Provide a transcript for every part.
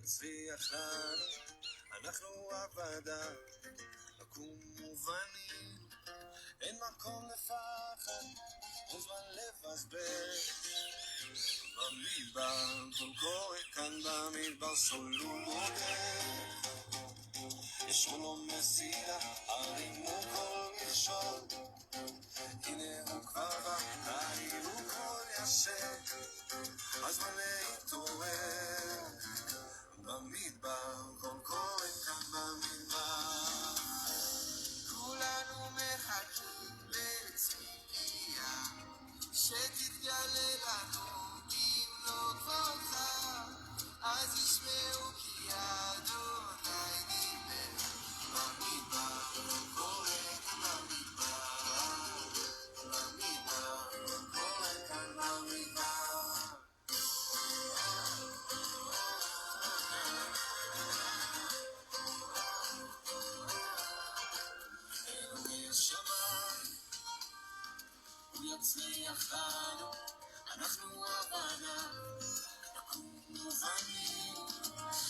יצליח לנו, אנחנו עבדה, לקום מובנים, אין מקום לפחד, אין זמן לבזבז. במדבר, כל קורא כאן במדבר סולו מודד, ישרו לו מסילה, הרימו כל מכשול, הנה הוא כבר בא, העירו כל ישר, הזמן להתעורר. במדבר, כל קורא כאן במדבר, כולנו מחכים לציפייה, שתתגלה לנו במלוא כוחך, אז ישמעו כי אדוני דיבר. במדבר, כל קורא כאן במדבר, במדבר, כל קורא כאן במדבר. הוא יצליח לנו, אנחנו עבדה, לקום מובנים,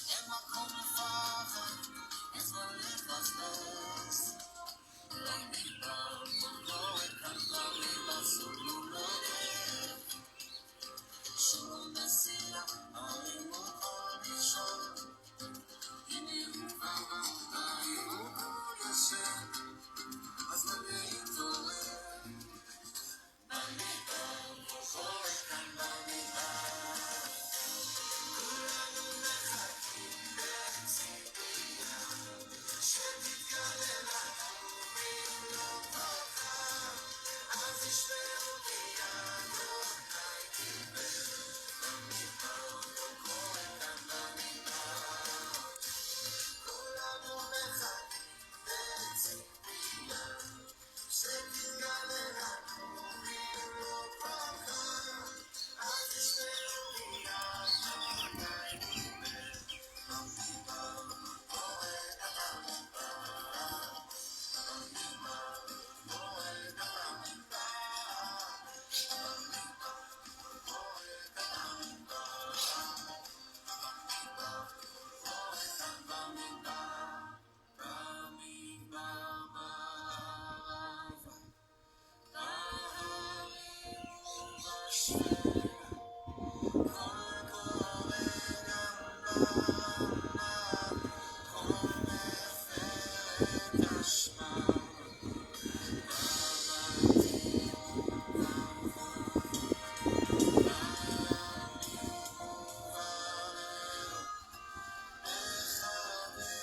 אין מקום לפחד, אין זמן לבזבז. במדבר, כל קורא כאן במדבר סולו מודד, ישרו מסילה, הרימו כל מכשול, הנה הוא כבר בא, העירו כל ישר, הזמן להתעורר. במדבר, כל קורא כאן במדבר, כולנו מחכים בציפייה, שתתגלה לנו במלוא כוחך, אז ישמעו כי אדוני דיבר. במדבר, כל קורא כאן במדבר, כולנו מחכים בציפייה, שתתגלה לנו במלוא כוחך, אז ישמעו כי אדוני דיבר. במדבר, כל קורא כאן במדבר, במדבר, כל קורא כאן במדבר, במדבר, כל קורא כאן במדבר, במדבר, כל קורא כאן במדבר. במדבר בערבה, בהרים ובשפלה, קול קורא גם במה, קול מפר את השמם. בבתים ובחורים, בימים ובלילות, בחדרי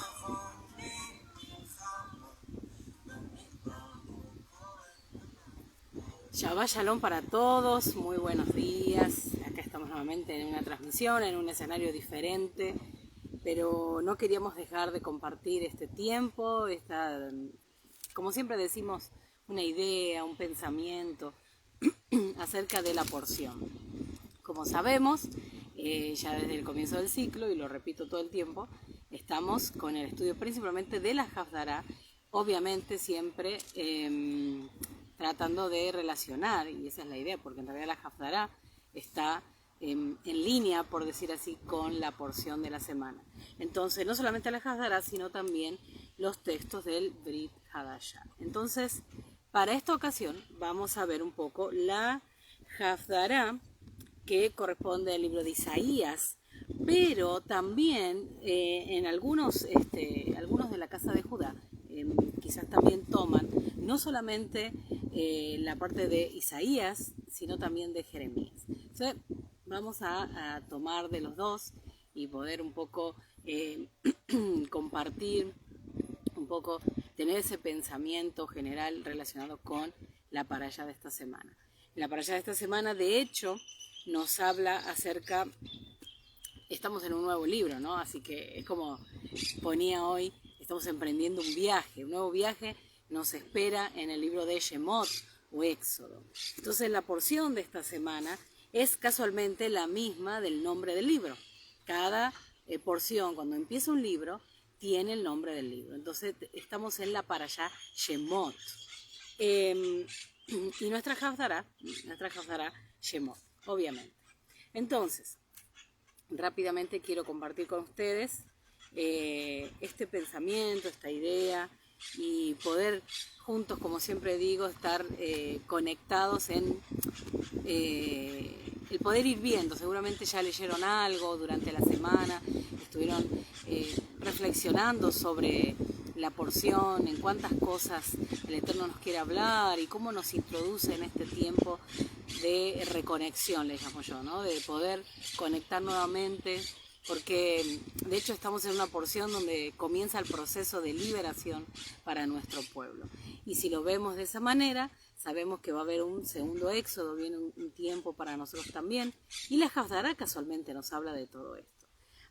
החדרים, וגם בקרקעות. Shabbat Shalom para todos, muy buenos días. Acá estamos nuevamente en una transmisión, en un escenario diferente, pero no queríamos dejar de compartir este tiempo, como siempre decimos, una idea, un pensamiento acerca de la porción. Como sabemos, ya desde el comienzo del ciclo, y lo repito todo el tiempo, estamos con el estudio principalmente de la Haftará, obviamente siempre tratando de relacionar, y esa es la idea, porque en realidad la Haftará está en línea, por decir así, con la porción de la semana. Entonces, no solamente la Haftará, sino también los textos del Brit Hadashah. Entonces, para esta ocasión vamos a ver un poco la Haftará que corresponde al libro de Isaías, pero también en algunos de la casa de Judá quizás también toman no solamente la parte de Isaías, sino también de Jeremías. Entonces, vamos a tomar de los dos y poder un poco compartir, un poco tener ese pensamiento general relacionado con la parashá de esta semana. La parashá de esta semana, de hecho, nos habla acerca, estamos en un nuevo libro, ¿no? Así que es como ponía hoy, estamos emprendiendo un nuevo viaje nos espera en el libro de Shemot o Éxodo. Entonces la porción de esta semana es casualmente la misma del nombre del libro. Cada porción, cuando empieza un libro, tiene el nombre del libro. Entonces estamos en la parashá Shemot. Y nuestra Haftará Shemot, obviamente. Entonces, rápidamente quiero compartir con ustedes este pensamiento, esta idea, y poder juntos, como siempre digo, estar conectados en el poder ir viendo. Seguramente ya leyeron algo durante la semana, estuvieron reflexionando sobre la porción, en cuántas cosas el Eterno nos quiere hablar y cómo nos introduce en este tiempo de reconexión, le llamo yo, ¿no? De poder conectar nuevamente, porque de hecho estamos en una porción donde comienza el proceso de liberación para nuestro pueblo. Y si lo vemos de esa manera, sabemos que va a haber un segundo éxodo, viene un tiempo para nosotros también, y la Haftará casualmente nos habla de todo esto.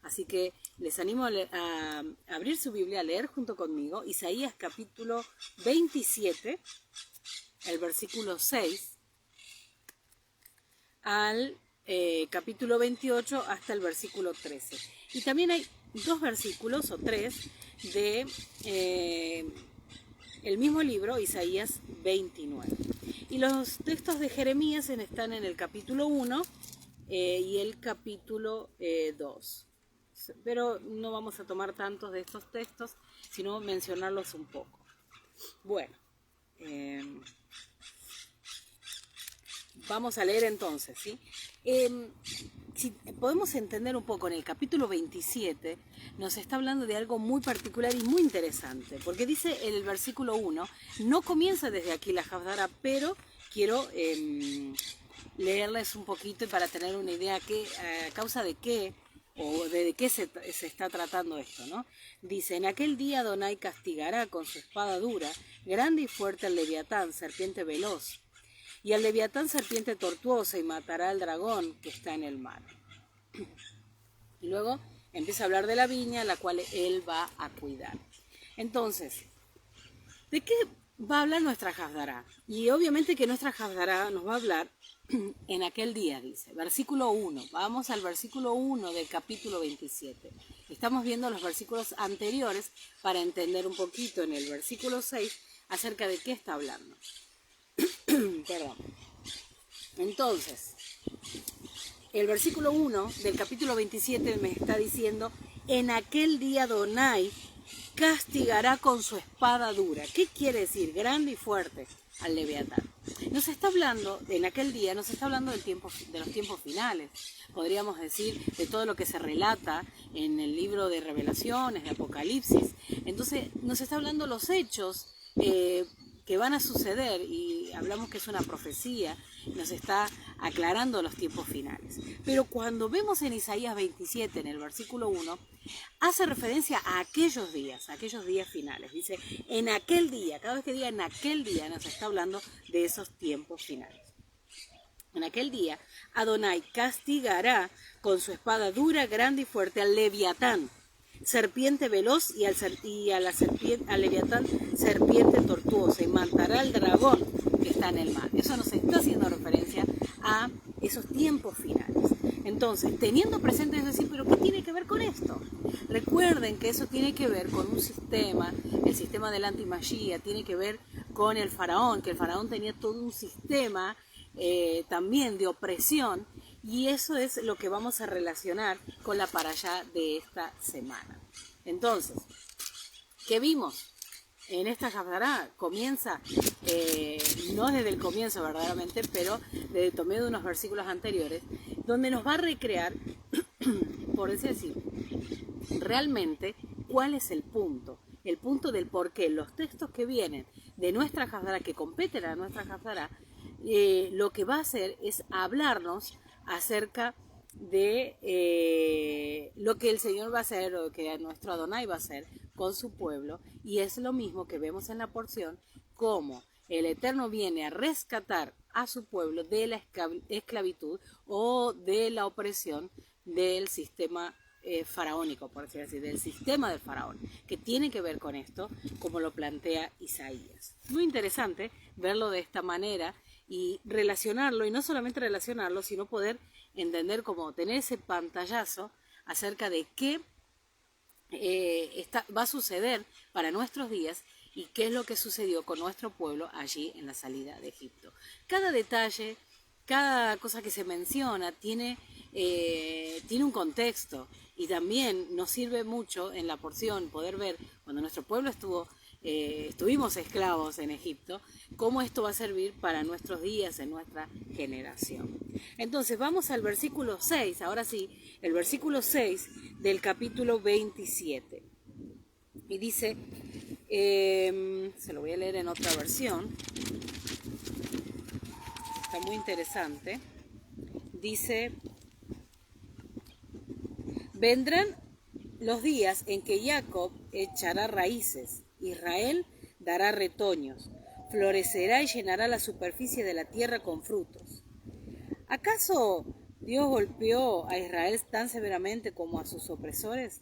Así que les animo a abrir su Biblia, a leer junto conmigo Isaías capítulo 27, el versículo 6, al capítulo 28 hasta el versículo 13. Y también hay dos versículos o tres de el mismo libro, Isaías 29. Y los textos de Jeremías están en el capítulo 1 y el capítulo 2. Pero no vamos a tomar tantos de estos textos, sino mencionarlos un poco. Bueno, vamos a leer entonces, ¿sí? Si podemos entender un poco, en el capítulo 27 nos está hablando de algo muy particular y muy interesante, porque dice en el versículo 1, no comienza desde aquí la Haftará, pero quiero leerles un poquito y para tener una idea a causa de qué o de qué se está tratando esto, ¿no? Dice, en aquel día Adonai castigará con su espada dura, grande y fuerte al Leviatán, serpiente veloz, y al Leviatán, serpiente tortuosa, y matará al dragón que está en el mar. Y luego empieza a hablar de la viña, la cual él va a cuidar. Entonces, ¿de qué va a hablar nuestra Haftará? Y obviamente que nuestra Haftará nos va a hablar en aquel día, dice, versículo 1. Vamos al versículo 1 del capítulo 27. Estamos viendo los versículos anteriores para entender un poquito en el versículo 6 acerca de qué está hablando. Perdón. Entonces, el versículo 1 del capítulo 27 me está diciendo, en aquel día Adonai castigará con su espada dura. ¿Qué quiere decir? Grande y fuerte al Leviatán. Nos está hablando, en aquel día, nos está hablando de los tiempos finales. Podríamos decir de todo lo que se relata en el libro de Revelaciones, de Apocalipsis. Entonces, nos está hablando los hechos que van a suceder, y hablamos que es una profecía, nos está aclarando los tiempos finales. Pero cuando vemos en Isaías 27, en el versículo 1, hace referencia a aquellos días finales. Dice, en aquel día, cada vez que diga en aquel día, nos está hablando de esos tiempos finales. En aquel día, Adonai castigará con su espada dura, grande y fuerte al Leviatán, serpiente veloz, al Leviatán, serpiente tortuosa, y matará al dragón que que está en el mar. Eso nos está haciendo referencia a esos tiempos finales. Entonces, teniendo presente eso, decir, ¿pero qué tiene que ver con esto? Recuerden que eso tiene que ver con un sistema, el sistema de la antimagía, tiene que ver con el faraón, que el faraón tenía todo un sistema también de opresión, y eso es lo que vamos a relacionar con la parashá de esta semana. Entonces, ¿qué vimos? En esta Haftará comienza, no desde el comienzo verdaderamente, pero tomé de unos versículos anteriores, donde nos va a recrear, por decir así, realmente cuál es el punto del por qué los textos que vienen de nuestra Haftará, que competen a nuestra Haftará, lo que va a hacer es hablarnos acerca de lo que el Señor va a hacer, o que nuestro Adonai va a hacer con su pueblo, y es lo mismo que vemos en la porción, como el Eterno viene a rescatar a su pueblo de la esclavitud o de la opresión del sistema faraónico, por decir así, del sistema del faraón, que tiene que ver con esto, como lo plantea Isaías. Muy interesante verlo de esta manera y relacionarlo, y no solamente relacionarlo, sino poder entender, como tener ese pantallazo acerca de qué va a suceder para nuestros días y qué es lo que sucedió con nuestro pueblo allí en la salida de Egipto. Cada detalle, cada cosa que se menciona tiene un contexto, y también nos sirve mucho en la porción poder ver cuando nuestro pueblo estuvimos esclavos en Egipto, cómo esto va a servir para nuestros días, en nuestra generación. Entonces vamos al versículo 6, ahora sí, el versículo 6 del capítulo 27. Y dice, se lo voy a leer en otra versión, está muy interesante. Dice: vendrán los días en que Jacob echará raíces, Israel dará retoños, florecerá y llenará la superficie de la tierra con frutos. ¿Acaso Dios golpeó a Israel tan severamente como a sus opresores?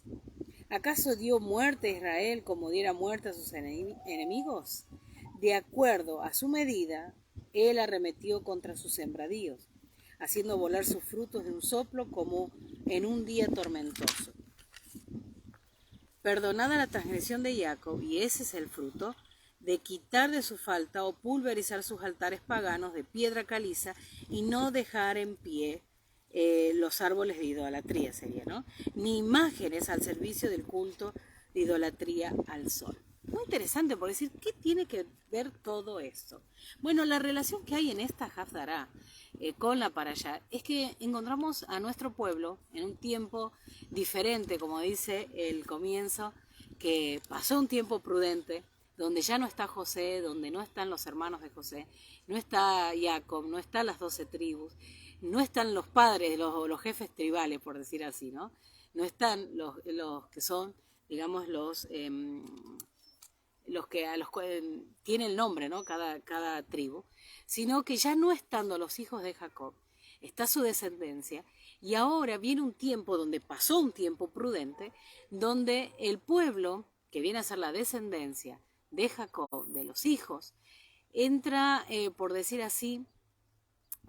¿Acaso dio muerte a Israel como diera muerte a sus enemigos? De acuerdo a su medida, él arremetió contra sus sembradíos, haciendo volar sus frutos de un soplo como en un día tormentoso. Perdonada la transgresión de Jacob, y ese es el fruto, de quitar de su falta o pulverizar sus altares paganos de piedra caliza y no dejar en pie los árboles de idolatría, sería, ¿no? Ni imágenes al servicio del culto de idolatría al sol. Muy interesante, por decir, ¿qué tiene que ver todo esto? Bueno, la relación que hay en esta Haftará con la parashá es que encontramos a nuestro pueblo en un tiempo diferente, como dice el comienzo, que pasó un tiempo prudente, donde ya no está José, donde no están los hermanos de José, no está Jacob, no están las 12 tribus, no están los padres, los jefes tribales, por decir así, ¿no? No están los que son, digamos, los que a los tienen el nombre, ¿no? Cada tribu, sino que ya no estando los hijos de Jacob, está su descendencia, y ahora viene un tiempo donde pasó un tiempo prudente, donde el pueblo, que viene a ser la descendencia de Jacob, de los hijos, entra, por decir así,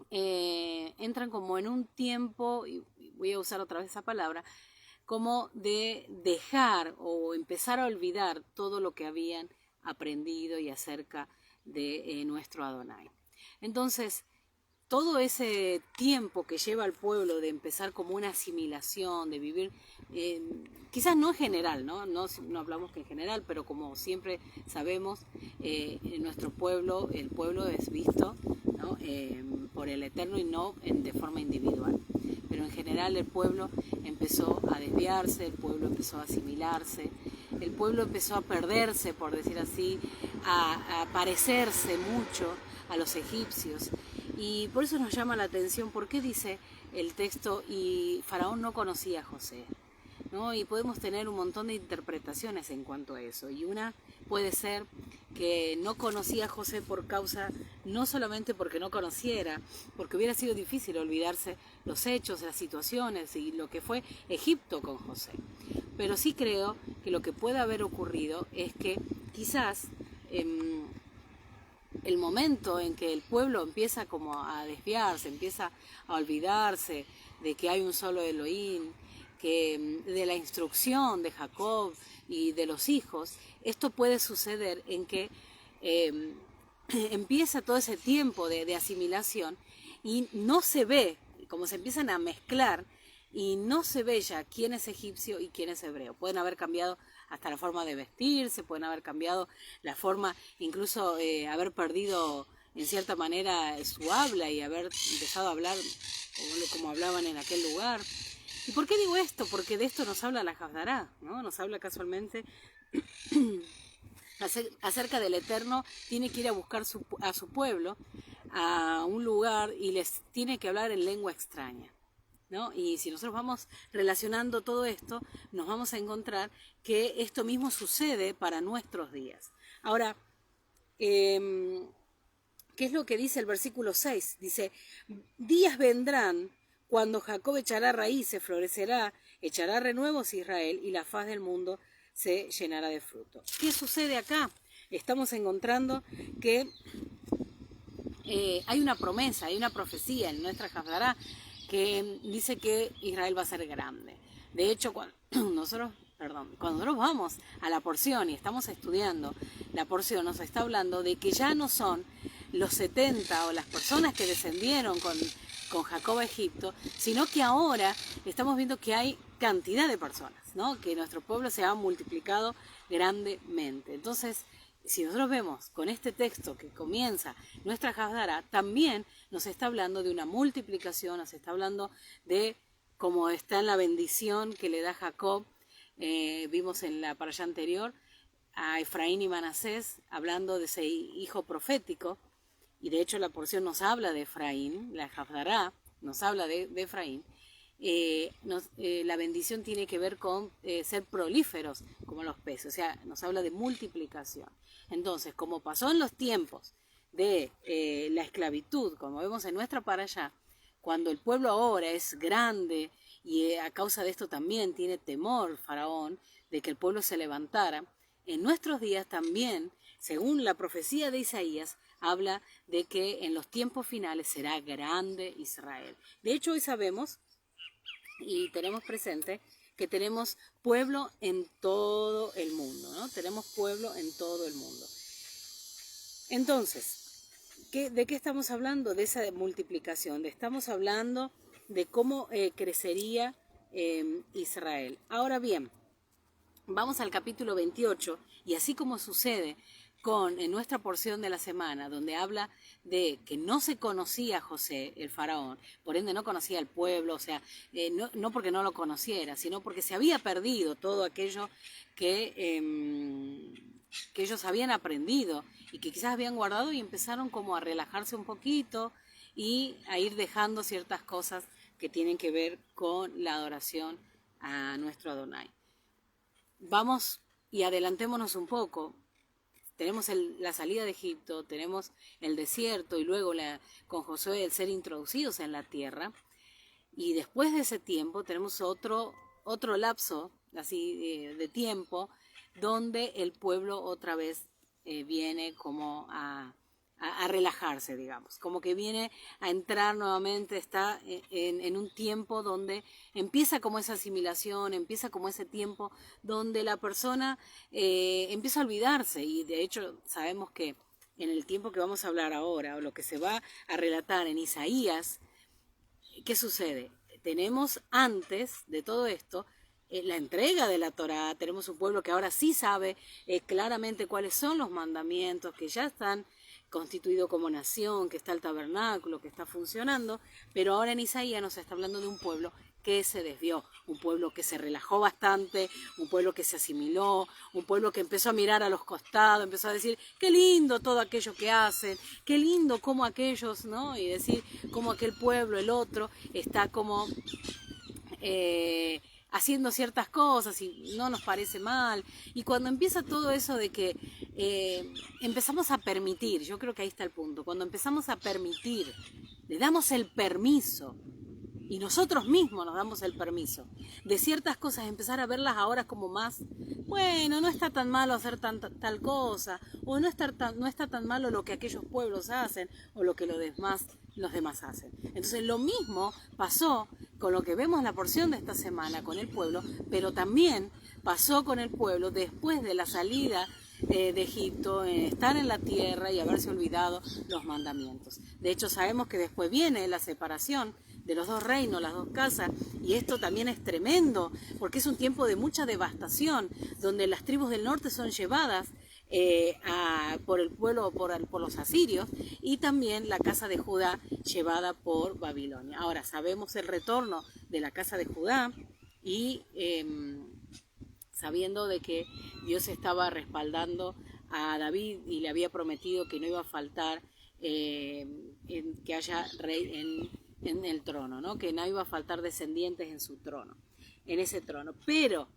entran como en un tiempo, y voy a usar otra vez esa palabra, como de dejar o empezar a olvidar todo lo que habían aprendido y acerca de nuestro Adonai. Entonces, todo ese tiempo que lleva al pueblo de empezar como una asimilación, de vivir, quizás no en general, ¿no? No hablamos que en general, pero como siempre sabemos, en nuestro pueblo, el pueblo es visto, ¿no? Por el Eterno y no de forma individual. Pero en general el pueblo empezó a desviarse, el pueblo empezó a asimilarse, el pueblo empezó a perderse, por decir así, a parecerse mucho a los egipcios. Y por eso nos llama la atención, porque dice el texto, y Faraón no conocía a José, ¿no? Y podemos tener un montón de interpretaciones en cuanto a eso. Y una puede ser que no conocía a José por causa, no solamente porque no conociera, porque hubiera sido difícil olvidarse los hechos, las situaciones y lo que fue Egipto con José. Pero sí creo que lo que puede haber ocurrido es que quizás el momento en que el pueblo empieza como a desviarse, empieza a olvidarse de que hay un solo Elohim, que de la instrucción de Jacob y de los hijos, esto puede suceder en que empieza todo ese tiempo de asimilación y no se ve, como se empiezan a mezclar, y no se ve ya quién es egipcio y quién es hebreo. Pueden haber cambiado hasta la forma de vestirse, pueden haber cambiado la forma, incluso haber perdido en cierta manera su habla y haber empezado a hablar como hablaban en aquel lugar. ¿Y por qué digo esto? Porque de esto nos habla la Haftará, ¿no? Nos habla casualmente acerca del Eterno. Tiene que ir a buscar a su pueblo a un lugar y les tiene que hablar en lengua extraña, ¿no? Y si nosotros vamos relacionando todo esto, nos vamos a encontrar que esto mismo sucede para nuestros días. Ahora, ¿qué es lo que dice el versículo 6? Dice, días vendrán cuando Jacob echará raíces, florecerá, echará renuevos Israel y la faz del mundo se llenará de fruto. ¿Qué sucede acá? Estamos encontrando que hay una promesa, hay una profecía en nuestra Haftará que dice que Israel va a ser grande. De hecho, cuando nosotros vamos a la porción y estamos estudiando la porción, nos está hablando de que ya no son los 70 o las personas que descendieron con Jacob a Egipto, sino que ahora estamos viendo que hay cantidad de personas, ¿no? Que nuestro pueblo se ha multiplicado grandemente. Entonces, si nosotros vemos con este texto que comienza nuestra Haftará, también nos está hablando de una multiplicación, nos está hablando de cómo está en la bendición que le da Jacob. Vimos en la parashá anterior a Efraín y Manasés hablando de ese hijo profético, y de hecho la porción nos habla de Efraín, la Haftará nos habla de Efraín. La bendición tiene que ver con ser prolíferos como los peces, o sea, nos habla de multiplicación. Entonces, como pasó en los tiempos de la esclavitud, como vemos en nuestra parashá, cuando el pueblo ahora es grande y a causa de esto también tiene temor Faraón de que el pueblo se levantara, en nuestros días también, según la profecía de Isaías, habla de que en los tiempos finales será grande Israel. De hecho, hoy sabemos y tenemos presente que tenemos pueblo en todo el mundo, ¿no? Tenemos pueblo en todo el mundo. Entonces, ¿de qué estamos hablando? De esa multiplicación. Estamos hablando de cómo crecería Israel. Ahora bien, vamos al capítulo 28 y así como sucede en nuestra porción de la semana, donde habla de que no se conocía a José, el faraón, por ende no conocía al pueblo, o sea, no porque no lo conociera, sino porque se había perdido todo aquello que ellos habían aprendido y que quizás habían guardado, y empezaron como a relajarse un poquito y a ir dejando ciertas cosas que tienen que ver con la adoración a nuestro Adonai. Vamos y adelantémonos un poco. Tenemos la salida de Egipto, tenemos el desierto y luego con Josué el ser introducidos en la tierra. Y después de ese tiempo tenemos otro lapso así de tiempo donde el pueblo otra vez viene como a relajarse, digamos, como que viene a entrar nuevamente, está en un tiempo donde empieza como esa asimilación, empieza como ese tiempo donde la persona empieza a olvidarse, y de hecho sabemos que en el tiempo que vamos a hablar ahora, o lo que se va a relatar en Isaías, ¿qué sucede? Tenemos antes de todo esto la entrega de la Torá, tenemos un pueblo que ahora sí sabe claramente cuáles son los mandamientos, que ya están constituido como nación, que está el tabernáculo, que está funcionando, pero ahora en Isaías nos está hablando de un pueblo que se desvió, un pueblo que se relajó bastante, un pueblo que se asimiló, un pueblo que empezó a mirar a los costados, empezó a decir, qué lindo todo aquello que hacen, qué lindo cómo aquellos, ¿no? Y decir cómo aquel pueblo, el otro, está como haciendo ciertas cosas y no nos parece mal. Y cuando empieza todo eso de que empezamos a permitir, yo creo que ahí está el punto, cuando empezamos a permitir, le damos el permiso Y nosotros mismos nos damos el permiso de ciertas cosas, empezar a verlas ahora como más, bueno, no está tan malo hacer tal cosa, o no está tan malo lo que aquellos pueblos hacen, o lo que los demás hacen. Entonces lo mismo pasó con lo que vemos en la porción de esta semana con el pueblo, pero también pasó con el pueblo después de la salida de Egipto, estar en la tierra y haberse olvidado los mandamientos. De hecho, sabemos que después viene la separación de los dos reinos, las dos casas, y esto también es tremendo, porque es un tiempo de mucha devastación, donde las tribus del norte son llevadas por el pueblo, por los asirios, y también la casa de Judá llevada por Babilonia. Ahora, sabemos el retorno de la casa de Judá, y sabiendo de que Dios estaba respaldando a David y le había prometido que no iba a faltar que haya rey en el trono, ¿no? Que no iba a faltar descendientes en su trono, en ese trono. Pero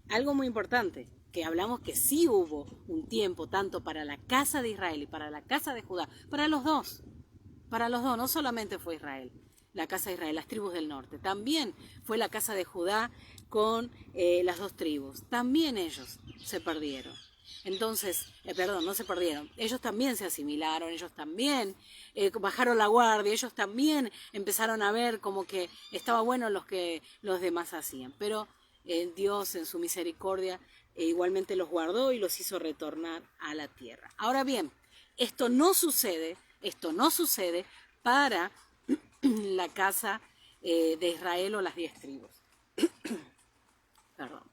algo muy importante, que hablamos que sí hubo un tiempo tanto para la casa de Israel y para la casa de Judá, para los dos, no solamente fue Israel, la casa de Israel, las tribus del norte, también fue la casa de Judá con las dos tribus, también ellos se perdieron. Entonces, no se perdieron, ellos también se asimilaron, ellos también bajaron la guardia, ellos también empezaron a ver como que estaba bueno lo que los demás hacían, pero Dios en su misericordia igualmente los guardó y los hizo retornar a la tierra. Ahora bien, esto no sucede para la casa de Israel o las 10 tribus. Perdón.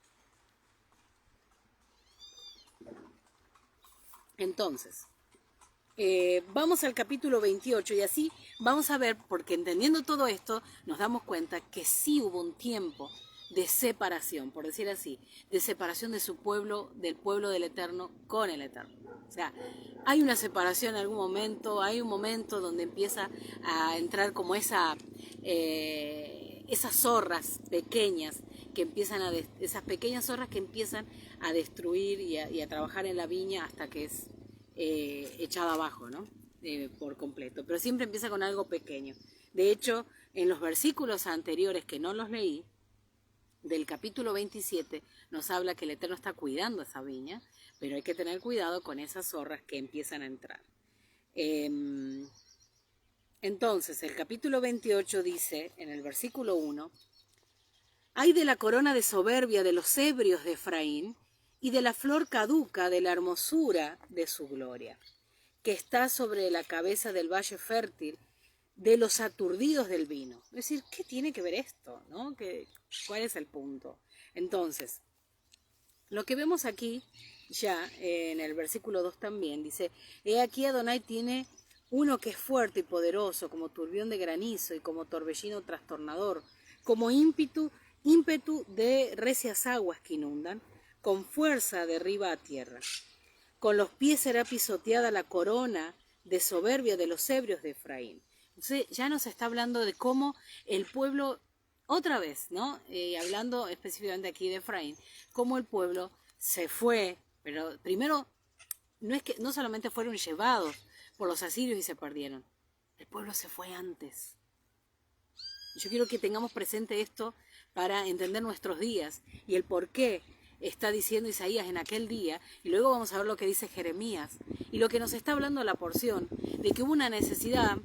Entonces, vamos al capítulo 28 y así vamos a ver, porque entendiendo todo esto, nos damos cuenta que sí hubo un tiempo de separación, por decir así, de separación de su pueblo, del pueblo del Eterno con el Eterno. O sea, hay una separación en algún momento, hay un momento donde empieza a entrar como esas zorras pequeñas que empiezan esas pequeñas zorras que empiezan a destruir y a trabajar en la viña hasta que es echada abajo, ¿no? Por completo. Pero siempre empieza con algo pequeño. De hecho, en los versículos anteriores que no los leí, del capítulo 27 nos habla que el Eterno está cuidando esa viña, pero hay que tener cuidado con esas zorras que empiezan a entrar. Entonces, el capítulo 28 dice, en el versículo 1, «Ay de la corona de soberbia de los ebrios de Efraín y de la flor caduca de la hermosura de su gloria, que está sobre la cabeza del valle fértil de los aturdidos del vino». Es decir, ¿qué tiene que ver esto? ¿No? ¿Cuál es el punto? Entonces, lo que vemos aquí, ya en el versículo 2 también, dice, «He aquí Adonai tiene uno que es fuerte y poderoso, como turbión de granizo y como torbellino trastornador, como ímpetu de recias aguas que inundan, con fuerza derriba a tierra. Con los pies será pisoteada la corona de soberbia de los ebrios de Efraín». Entonces ya nos está hablando de cómo el pueblo, otra vez, ¿no? Hablando específicamente aquí de Efraín, cómo el pueblo se fue, pero primero no solamente fueron llevados por los asirios y se perdieron, el pueblo se fue antes. Yo quiero que tengamos presente esto para entender nuestros días y el por qué está diciendo Isaías en aquel día, y luego vamos a ver lo que dice Jeremías, y lo que nos está hablando la porción, de que hubo una necesidad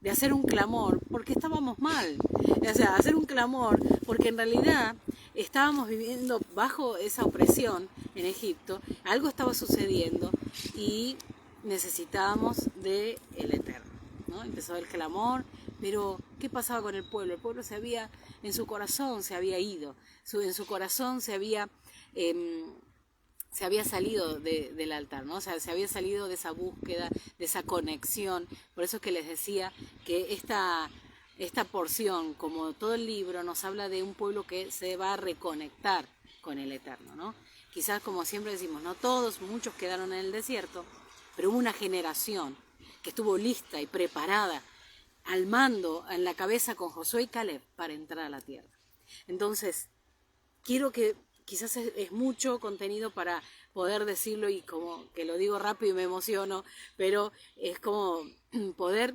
de hacer un clamor, porque estábamos mal, o sea, hacer un clamor, porque en realidad estábamos viviendo bajo esa opresión en Egipto, algo estaba sucediendo y necesitábamos del Eterno, ¿no? Empezó el clamor, pero ¿qué pasaba con el pueblo? El pueblo en su corazón se había ido, en su corazón se había salido del altar, ¿no? O sea, se había salido de esa búsqueda, de esa conexión. Por eso es que les decía que esta porción, como todo el libro, nos habla de un pueblo que se va a reconectar con el Eterno, ¿no? Quizás, como siempre decimos, no todos, muchos quedaron en el desierto, pero hubo una generación que estuvo lista y preparada al mando, en la cabeza con Josué y Caleb para entrar a la tierra. Entonces, quiero que quizás es mucho contenido para poder decirlo y como que lo digo rápido y me emociono, pero es como poder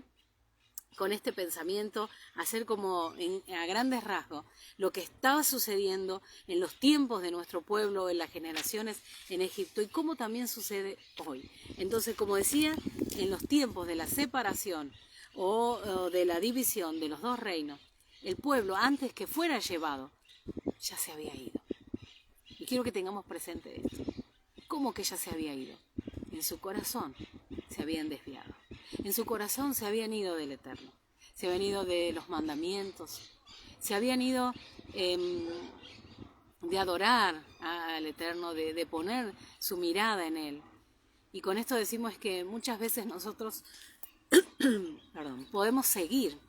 con este pensamiento, hacer como a grandes rasgos lo que estaba sucediendo en los tiempos de nuestro pueblo, en las generaciones en Egipto y cómo también sucede hoy. Entonces, como decía, en los tiempos de la separación o de la división de los dos reinos, el pueblo, antes que fuera llevado, ya se había ido. Y quiero que tengamos presente esto. ¿Cómo que ya se había ido? En su corazón se habían desviado. En su corazón se habían ido del Eterno. Se habían ido de los mandamientos. Se habían ido de adorar al Eterno, de poner su mirada en Él. Y con esto decimos que muchas veces nosotros podemos seguir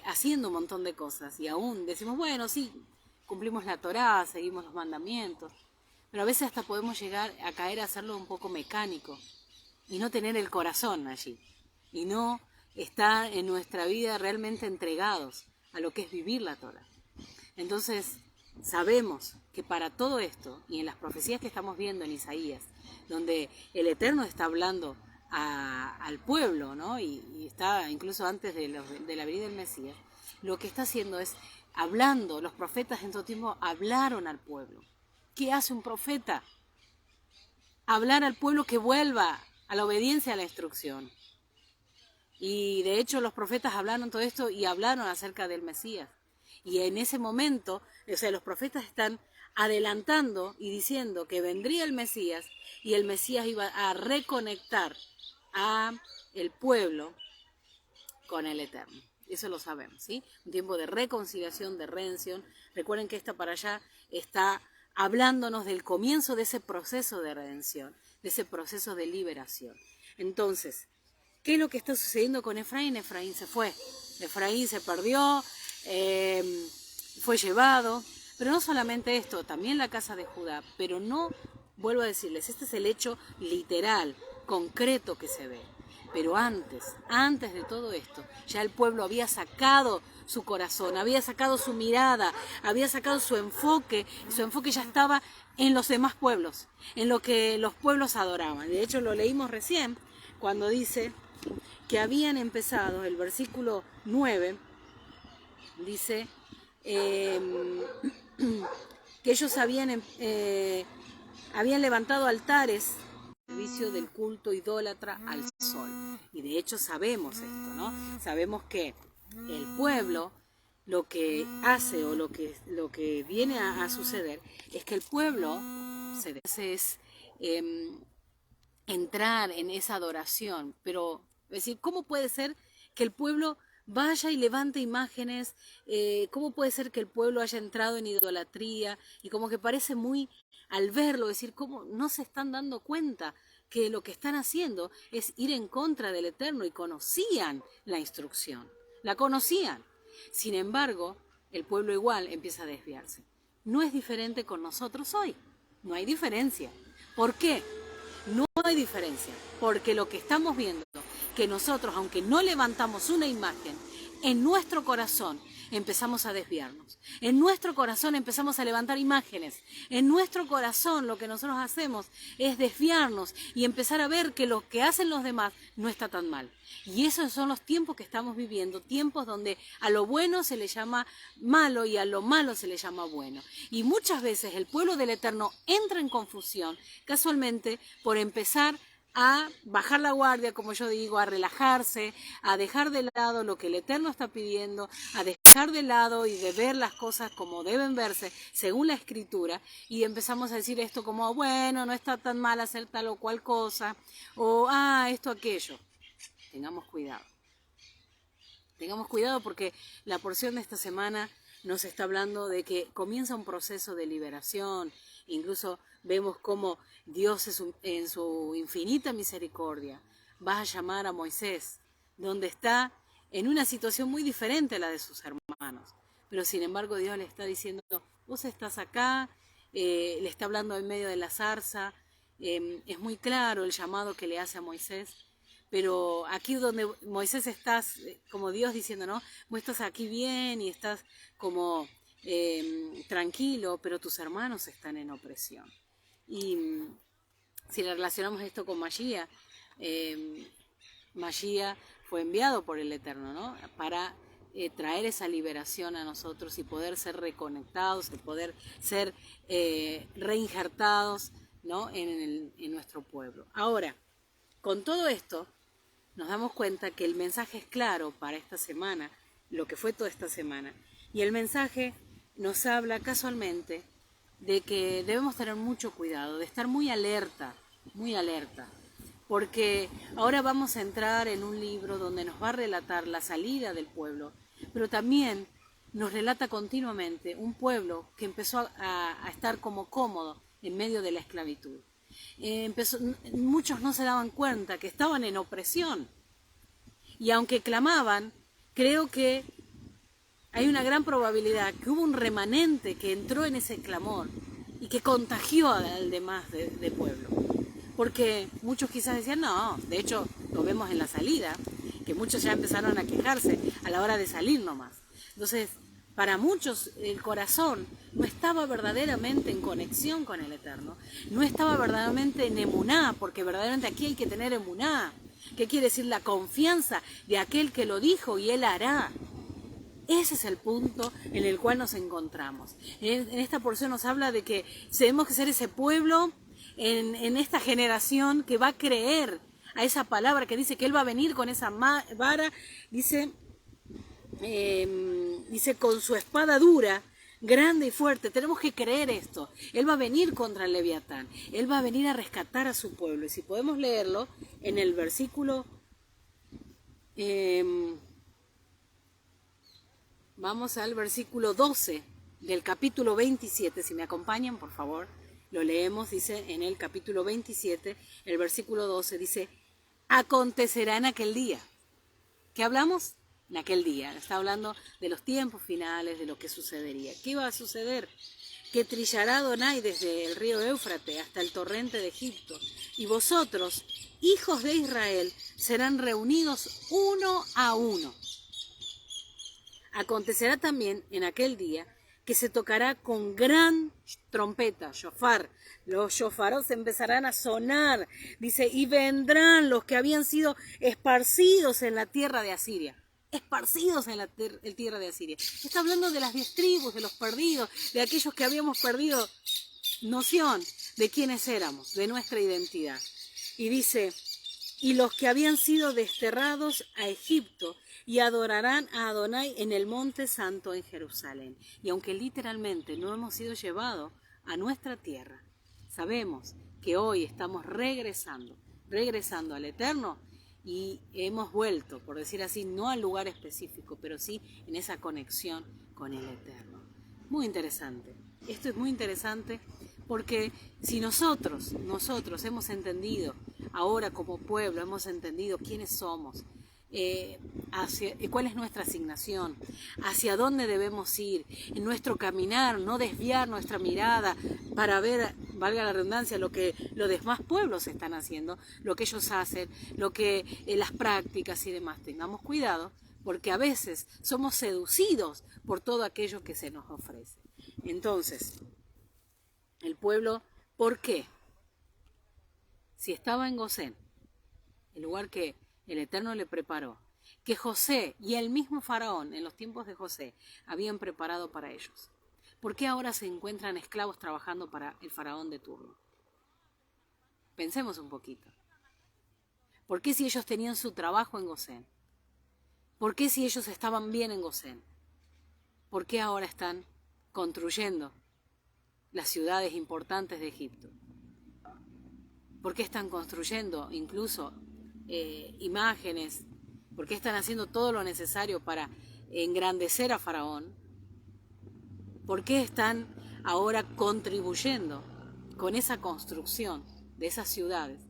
haciendo un montón de cosas. Y aún decimos, bueno, sí, cumplimos la Torá, seguimos los mandamientos. Pero a veces hasta podemos llegar a caer a hacerlo un poco mecánico y no tener el corazón allí. Y no estar en nuestra vida realmente entregados a lo que es vivir la Torá. Entonces, sabemos que para todo esto, y en las profecías que estamos viendo en Isaías, donde el Eterno está hablando al pueblo, ¿no? y está incluso antes de la venida del Mesías, lo que está haciendo es hablando, los profetas en todo tiempo hablaron al pueblo. ¿Qué hace un profeta? Hablar al pueblo que vuelva a la obediencia a la instrucción. Y de hecho los profetas hablaron todo esto y hablaron acerca del Mesías. Y en ese momento, o sea, los profetas están adelantando y diciendo que vendría el Mesías y el Mesías iba a reconectar a el pueblo con el Eterno. Eso lo sabemos, ¿sí? Un tiempo de reconciliación, de redención. Recuerden que esta para allá está hablándonos del comienzo de ese proceso de redención, de ese proceso de liberación. Entonces, ¿qué es lo que está sucediendo con Efraín? Efraín se fue, Efraín se perdió, fue llevado, pero no solamente esto, también la casa de Judá, pero no, vuelvo a decirles, este es el hecho literal, concreto que se ve. Pero antes de todo esto, ya el pueblo había sacado su corazón, había sacado su mirada, había sacado su enfoque, y su enfoque ya estaba en los demás pueblos, en lo que los pueblos adoraban. De hecho, lo leímos recién, cuando dice que habían empezado, el versículo 9, dice que ellos habían levantado altares servicio del culto idólatra al sol. Y de hecho sabemos esto, ¿no? Sabemos que el pueblo lo que hace o lo que viene a suceder es que el pueblo se es entrar en esa adoración. Pero, es decir, ¿cómo puede ser que el pueblo vaya y levante imágenes? ¿Cómo puede ser que el pueblo haya entrado en idolatría? Y como que parece muy, al verlo, decir, ¿cómo no se están dando cuenta que lo que están haciendo es ir en contra del Eterno? Y conocían la instrucción, la conocían. Sin embargo, el pueblo igual empieza a desviarse. No es diferente con nosotros hoy, no hay diferencia. ¿Por qué? No hay diferencia, porque lo que estamos viendo, que nosotros, aunque no levantamos una imagen, en nuestro corazón empezamos a desviarnos. En nuestro corazón empezamos a levantar imágenes. En nuestro corazón lo que nosotros hacemos es desviarnos y empezar a ver que lo que hacen los demás no está tan mal. Y esos son los tiempos que estamos viviendo, tiempos donde a lo bueno se le llama malo y a lo malo se le llama bueno. Y muchas veces el pueblo del Eterno entra en confusión, casualmente por empezar a bajar la guardia, como yo digo, a relajarse, a dejar de lado lo que el Eterno está pidiendo, a dejar de lado y de ver las cosas como deben verse, según la Escritura, y empezamos a decir esto como, bueno, no está tan mal hacer tal o cual cosa, o, esto, aquello. Tengamos cuidado. Tengamos cuidado porque la porción de esta semana nos está hablando de que comienza un proceso de liberación. Incluso vemos cómo Dios en su infinita misericordia va a llamar a Moisés, donde está en una situación muy diferente a la de sus hermanos. Pero sin embargo Dios le está diciendo, vos estás acá, le está hablando en medio de la zarza, es muy claro el llamado que le hace a Moisés. Pero aquí donde Moisés estás, como Dios diciendo, ¿no? Vos estás aquí bien y estás como tranquilo, pero tus hermanos están en opresión. Y si le relacionamos esto con Mashiach, Mashiach fue enviado por el Eterno, ¿no? Para traer esa liberación a nosotros y poder ser reconectados, y poder ser reinjertados, ¿no? en nuestro pueblo. Ahora, con todo esto, nos damos cuenta que el mensaje es claro para esta semana, lo que fue toda esta semana. Y el mensaje nos habla casualmente de que debemos tener mucho cuidado, de estar muy alerta, porque ahora vamos a entrar en un libro donde nos va a relatar la salida del pueblo, pero también nos relata continuamente un pueblo que empezó a estar como cómodo en medio de la esclavitud. Muchos no se daban cuenta que estaban en opresión, y aunque clamaban, creo que hay una gran probabilidad que hubo un remanente que entró en ese clamor y que contagió al demás de pueblo. Porque muchos quizás decían, no, de hecho lo vemos en la salida, que muchos ya empezaron a quejarse a la hora de salir nomás. Entonces, para muchos el corazón no estaba verdaderamente en conexión con el Eterno, no estaba verdaderamente en emuná, porque verdaderamente aquí hay que tener emuná. ¿Qué quiere decir? La confianza de aquel que lo dijo y él hará. Ese es el punto en el cual nos encontramos. En esta porción nos habla de que tenemos que ser ese pueblo en esta generación que va a creer a esa palabra que dice que Él va a venir con esa vara, dice con su espada dura, grande y fuerte. Tenemos que creer esto. Él va a venir contra el Leviatán. Él va a venir a rescatar a su pueblo. Y si podemos leerlo en el versículo... vamos al versículo 12 del capítulo 27. Si me acompañan, por favor, lo leemos. Dice en el capítulo 27, el versículo 12, dice: acontecerá en aquel día. ¿Qué hablamos? En aquel día. Está hablando de los tiempos finales, de lo que sucedería. ¿Qué iba a suceder? Que trillará Adonai desde el río Éufrates hasta el torrente de Egipto, y vosotros, hijos de Israel, serán reunidos uno a uno. Acontecerá también en aquel día que se tocará con gran trompeta, shofar. Los shofaros empezarán a sonar, dice, y vendrán los que habían sido esparcidos en la tierra de Asiria. Esparcidos en la tierra de Asiria. Está hablando de las 10 tribus, de los perdidos, de aquellos que habíamos perdido noción de quiénes éramos, de nuestra identidad. Y dice, y los que habían sido desterrados a Egipto, y adorarán a Adonai en el monte santo en Jerusalén. Y aunque literalmente no hemos sido llevados a nuestra tierra, sabemos que hoy estamos regresando al Eterno, y hemos vuelto, por decir así, no al lugar específico, pero sí en esa conexión con el Eterno. Muy interesante. Esto es muy interesante porque si nosotros hemos entendido, ahora como pueblo, hemos entendido quiénes somos, cuál es nuestra asignación, hacia dónde debemos ir, en nuestro caminar, no desviar nuestra mirada para ver, valga la redundancia, lo que los demás pueblos están haciendo, lo que ellos hacen, lo que las prácticas y demás. Tengamos cuidado, porque a veces somos seducidos por todo aquello que se nos ofrece. Entonces, el pueblo, ¿por qué? Si estaba en Gosén, el lugar que el Eterno le preparó, que José y el mismo faraón en los tiempos de José habían preparado para ellos, ¿por qué ahora se encuentran esclavos trabajando para el faraón de turno? Pensemos un poquito. ¿Por qué si ellos tenían su trabajo en Gosén? ¿Por qué si ellos estaban bien en Gosén? ¿Por qué ahora están construyendo las ciudades importantes de Egipto? ¿Por qué están construyendo incluso imágenes? ¿Por qué están haciendo todo lo necesario para engrandecer a Faraón? ¿Por qué están ahora contribuyendo con esa construcción de esas ciudades,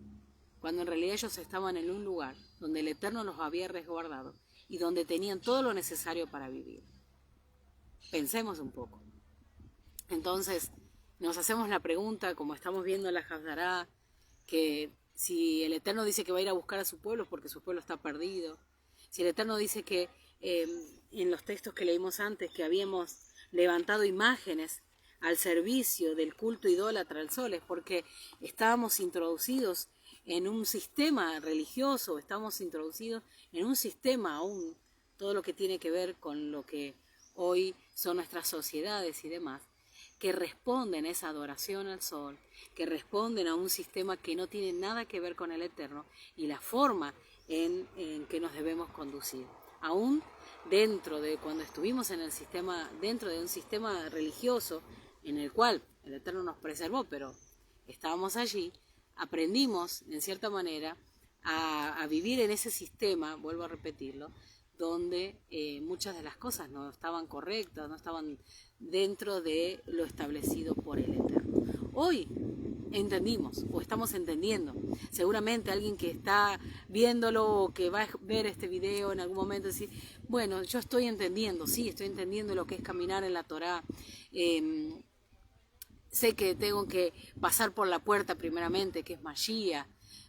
cuando en realidad ellos estaban en un lugar donde el Eterno los había resguardado y donde tenían todo lo necesario para vivir? Pensemos un poco. Entonces, nos hacemos la pregunta, como estamos viendo en la Haftará, que si el Eterno dice que va a ir a buscar a su pueblo es porque su pueblo está perdido. Si el Eterno dice que en los textos que leímos antes, que habíamos levantado imágenes al servicio del culto idólatra al sol, es porque estábamos introducidos en un sistema religioso, estamos introducidos en un sistema aún, todo lo que tiene que ver con lo que hoy son nuestras sociedades y demás, que responden a esa adoración al sol, que responden a un sistema que no tiene nada que ver con el Eterno y la forma en que nos debemos conducir. Aún dentro de cuando estuvimos en el sistema, dentro de un sistema religioso en el cual el Eterno nos preservó, pero estábamos allí, aprendimos en cierta manera a vivir en ese sistema, vuelvo a repetirlo, donde muchas de las cosas no estaban correctas, no estaban dentro de lo establecido por el Eterno. Hoy entendimos o estamos entendiendo. Seguramente alguien que está viéndolo o que va a ver este video en algún momento decir, bueno, yo estoy entendiendo, sí, estoy entendiendo lo que es caminar en la Torá. Sé que tengo que pasar por la puerta primeramente, que es Mashiach.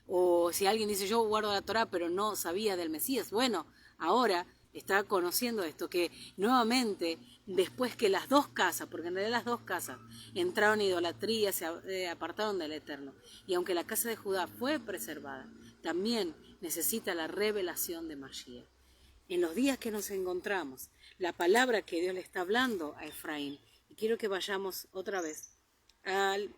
O si alguien dice, yo guardo la Torá, pero no sabía del Mesías. Bueno, ahora está conociendo esto, que nuevamente, después que las dos casas, porque en realidad las dos casas entraron en idolatría, se apartaron del Eterno, y aunque la casa de Judá fue preservada, también necesita la revelación de Mashiach. En los días que nos encontramos, la palabra que Dios le está hablando a Efraín, y quiero que vayamos otra vez al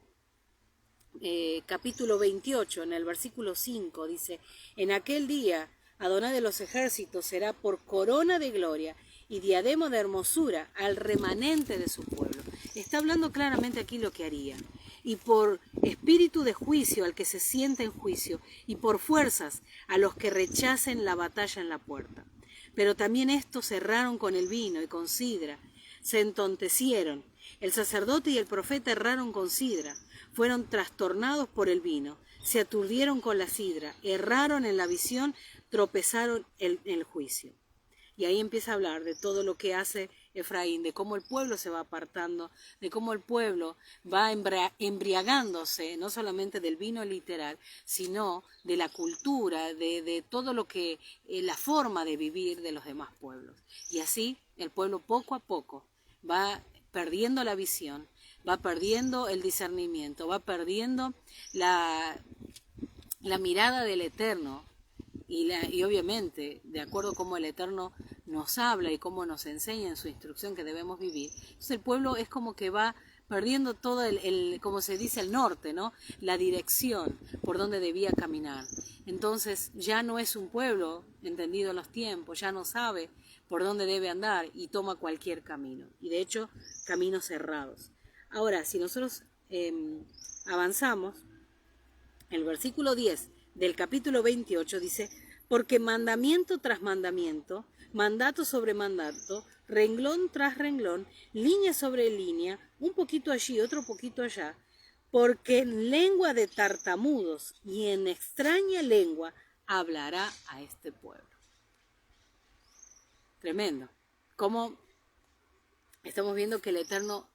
capítulo 28, en el versículo 5, dice, en aquel día Adonai de los ejércitos será por corona de gloria y diadema de hermosura al remanente de su pueblo. Está hablando claramente aquí lo que haría. Y por espíritu de juicio al que se sienta en juicio, y por fuerzas a los que rechacen la batalla en la puerta. Pero también estos erraron con el vino y con sidra, se entontecieron. El sacerdote y el profeta erraron con sidra, fueron trastornados por el vino, se aturdieron con la sidra, erraron en la visión, tropezaron en el juicio. Y ahí empieza a hablar de todo lo que hace Efraín, de cómo el pueblo se va apartando, de cómo el pueblo va embriagándose, no solamente del vino literal, sino de la cultura, de todo lo que, la forma de vivir de los demás pueblos. Y así el pueblo poco a poco va perdiendo la visión, va perdiendo el discernimiento, va perdiendo la mirada del Eterno. Y obviamente, de acuerdo a cómo el Eterno nos habla y cómo nos enseña en su instrucción que debemos vivir, entonces el pueblo es como que va perdiendo todo como se dice, el norte, ¿no? La dirección por donde debía caminar. Entonces ya no es un pueblo entendido en los tiempos, ya no sabe por dónde debe andar y toma cualquier camino. Y de hecho, caminos cerrados. Ahora, si nosotros avanzamos, el versículo 10 del capítulo 28 dice, porque mandamiento tras mandamiento, mandato sobre mandato, renglón tras renglón, línea sobre línea, un poquito allí, otro poquito allá, porque en lengua de tartamudos y en extraña lengua hablará a este pueblo. Tremendo. Como estamos viendo que el Eterno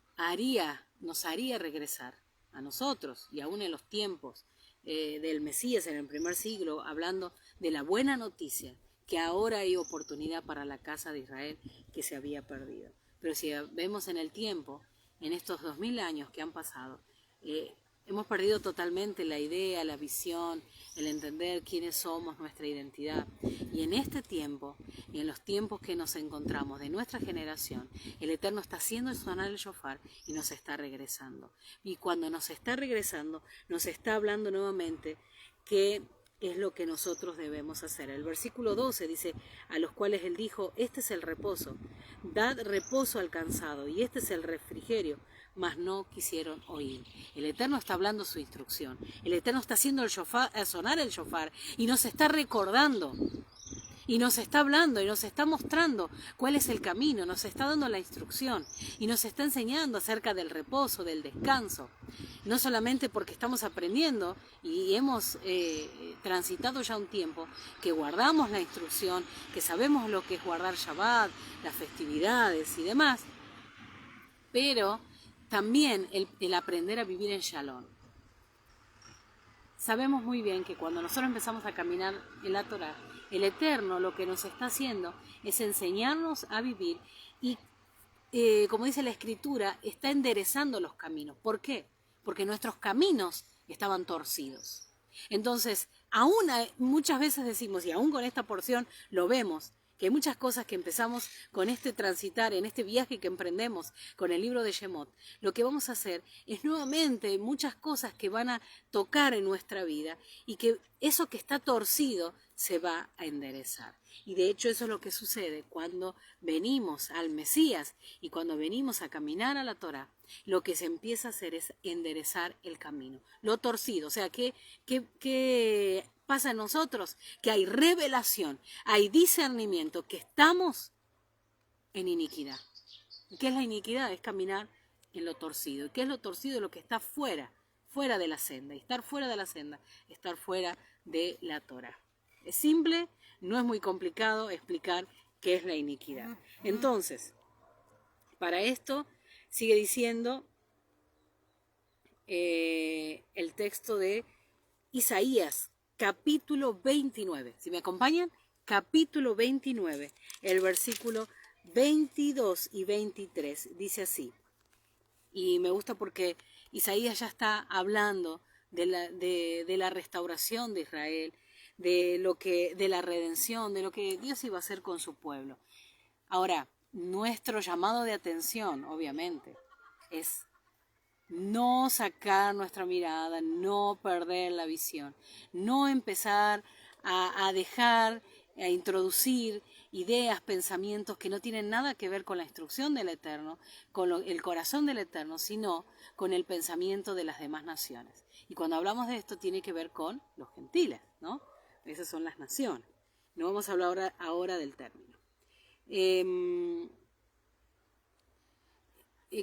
nos haría regresar a nosotros y aún en los tiempos del Mesías en el primer siglo, hablando de la buena noticia, que ahora hay oportunidad para la casa de Israel que se había perdido. Pero si vemos en el tiempo, en estos 2000 años que han pasado, hemos perdido totalmente la idea, la visión, el entender quiénes somos, nuestra identidad. Y en este tiempo, y en los tiempos que nos encontramos de nuestra generación, el Eterno está haciendo sonar el shofar y nos está regresando. Y cuando nos está regresando, nos está hablando nuevamente que es lo que nosotros debemos hacer. El versículo 12 dice, a los cuales él dijo, este es el reposo, dad reposo al cansado, y este es el refrigerio, mas no quisieron oír. El Eterno está hablando su instrucción. El Eterno está haciendo sonar el shofar y nos está recordando. Y nos está hablando y nos está mostrando cuál es el camino, nos está dando la instrucción y nos está enseñando acerca del reposo, del descanso. No solamente porque estamos aprendiendo y hemos transitado ya un tiempo que guardamos la instrucción, que sabemos lo que es guardar Shabbat, las festividades y demás, pero también el aprender a vivir en Shalom. Sabemos muy bien que cuando nosotros empezamos a caminar en la Torá, el Eterno lo que nos está haciendo es enseñarnos a vivir y, como dice la Escritura, está enderezando los caminos. ¿Por qué? Porque nuestros caminos estaban torcidos. Entonces, Aún muchas veces decimos, y aún con esta porción lo vemos, que hay muchas cosas que empezamos con este transitar, en este viaje que emprendemos con el libro de Shemot, lo que vamos a hacer es nuevamente muchas cosas que van a tocar en nuestra vida y que eso que está torcido se va a enderezar. Y de hecho eso es lo que sucede cuando venimos al Mesías y cuando venimos a caminar a la Torá. Lo que se empieza a hacer es enderezar el camino, lo torcido. O sea, ¿qué pasa en nosotros? Que hay revelación, hay discernimiento, que estamos en iniquidad. ¿Y qué es la iniquidad? Es caminar en lo torcido. ¿Y qué es lo torcido? Lo que está fuera de la senda. Y estar fuera de la senda, estar fuera de la Torá. Es simple, no es muy complicado explicar qué es la iniquidad. Entonces, para esto sigue diciendo el texto de Isaías, capítulo 29. Si me acompañan, capítulo 29, el versículo 22 y 23, dice así. Y me gusta porque Isaías ya está hablando de la restauración de Israel, de la redención, de lo que Dios iba a hacer con su pueblo. Ahora, nuestro llamado de atención, obviamente, es no sacar nuestra mirada, no perder la visión, no empezar a dejar, a introducir ideas, pensamientos que no tienen nada que ver con la instrucción del Eterno, con el corazón del Eterno, sino con el pensamiento de las demás naciones. Y cuando hablamos de esto tiene que ver con los gentiles, ¿no? Esas son las naciones. No vamos a hablar ahora del término.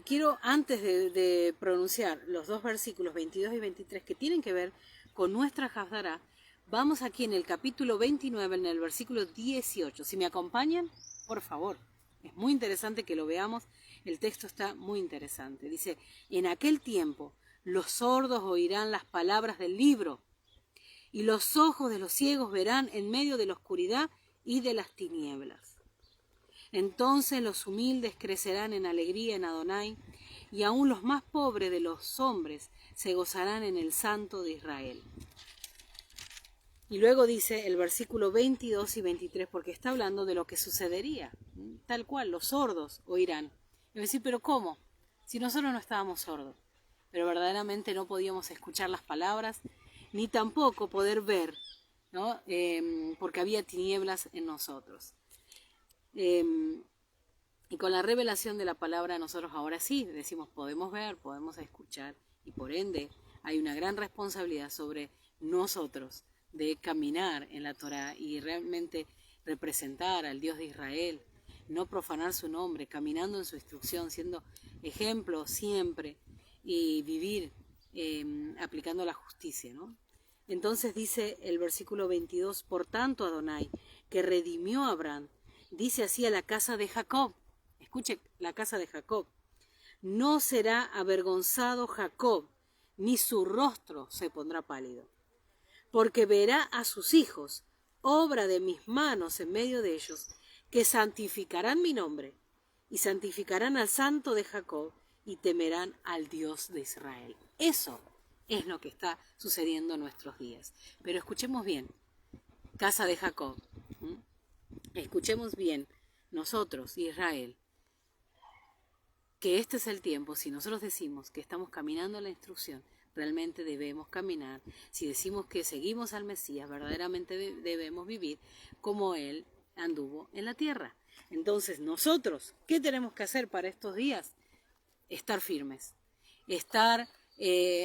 Quiero, antes de pronunciar los dos versículos 22 y 23 que tienen que ver con nuestra Hafdará, vamos aquí en el capítulo 29, en el versículo 18. Si me acompañan, por favor. Es muy interesante que lo veamos. El texto está muy interesante. Dice, en aquel tiempo los sordos oirán las palabras del libro y los ojos de los ciegos verán en medio de la oscuridad y de las tinieblas. Entonces los humildes crecerán en alegría en Adonai, y aún los más pobres de los hombres se gozarán en el Santo de Israel. Y luego dice el versículo 22 y 23, porque está hablando de lo que sucedería. Tal cual, los sordos oirán. Y decir, ¿pero cómo? Si nosotros no estábamos sordos, pero verdaderamente no podíamos escuchar las palabras, ni tampoco poder ver, ¿no? Porque había tinieblas en nosotros. Y con la revelación de la palabra nosotros ahora sí decimos podemos ver, podemos escuchar, y por ende hay una gran responsabilidad sobre nosotros de caminar en la Torá y realmente representar al Dios de Israel, no profanar su nombre, caminando en su instrucción, siendo ejemplo siempre y vivir aplicando la justicia, ¿no? Entonces dice el versículo 22, por tanto Adonai, que redimió a Abraham, dice así a la casa de Jacob, escuche, la casa de Jacob, no será avergonzado Jacob, ni su rostro se pondrá pálido, porque verá a sus hijos, obra de mis manos en medio de ellos, que santificarán mi nombre, y santificarán al santo de Jacob, y temerán al Dios de Israel. Eso es lo que está sucediendo en nuestros días. Pero escuchemos bien, casa de Jacob, escuchemos bien, nosotros, Israel, que este es el tiempo, si nosotros decimos que estamos caminando en la instrucción, realmente debemos caminar. Si decimos que seguimos al Mesías, verdaderamente debemos vivir como Él anduvo en la tierra. Entonces, nosotros, ¿qué tenemos que hacer para estos días? Estar firmes, estar